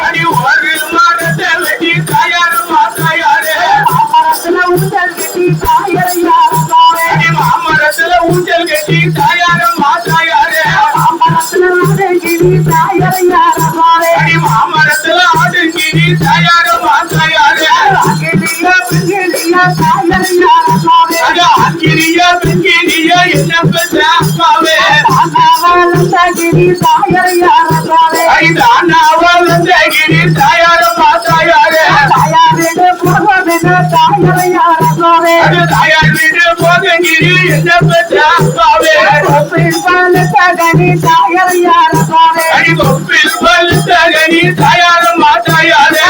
அடி ஒரு மரத்தை வெட்டி தாயாரு மாத்தாயாரு அடி மாமரத்துல ஊஞ்சல் கட்டி தாயாரு மாத்தாயாரு அடி மாமரத்துல ஆடுங்கிரி தாயாரு மாத்தாயாரு அக்கிரியா பிங்கிரியா என்ன பெற்ற அப்பாவே ஐந்தானாவலந்தகிரி தாயாரு மாத்தாயாரு தாயார் வீடு போதகிரி என்ன பெற்ற அப்பாவே அடி கொப்பில் பல்தகனி தாயாரு மாத்தாயாரு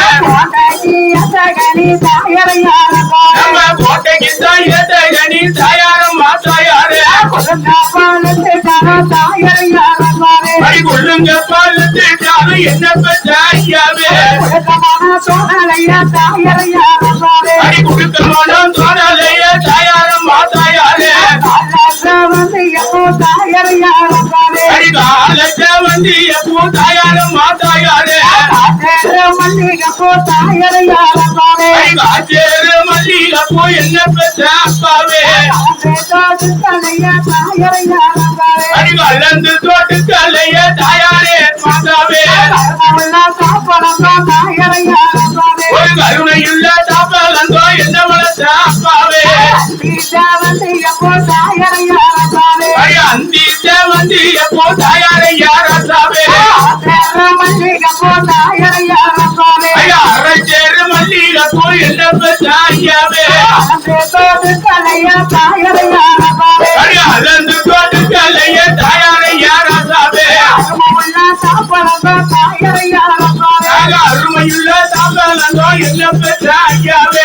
நம்ம கோட்டைக்கு தாயத்தகனி தாயாரு மாத்தாயாரு அடி கொள்ளுங்க பல்லுக்காரு என்ன பெற்ற ஐயாவே அடி கொடுக்க மனம் தோணலைய தாயாரு மாத்தாயாரு அடி காலத்த வந்து எப்போ தாயாரு மாத்தாயாரு அடி காச்சேரு மல்லிகப்பூ என்ன பெற்ற அப்பாவே அடி கலந்து தோட்டு கலைய தாயாரே மாதாவே ஒரு கருணையுள்ள தாப்பலந்தோ என்ன வளர்த்த அப்பாவே அடி அந்தி வந்து எப்போ தாயாரை யாராவே ஐயா அரைச்சேரு மல்லிகப்பூ என்ன பெற்ற ஐயாவே அடி அலந்து தோட்டு கலைய தாயாரை யாராவே அருமையுள்ள தாப்பலந்தோ என்ன பெற்ற ஐயாவே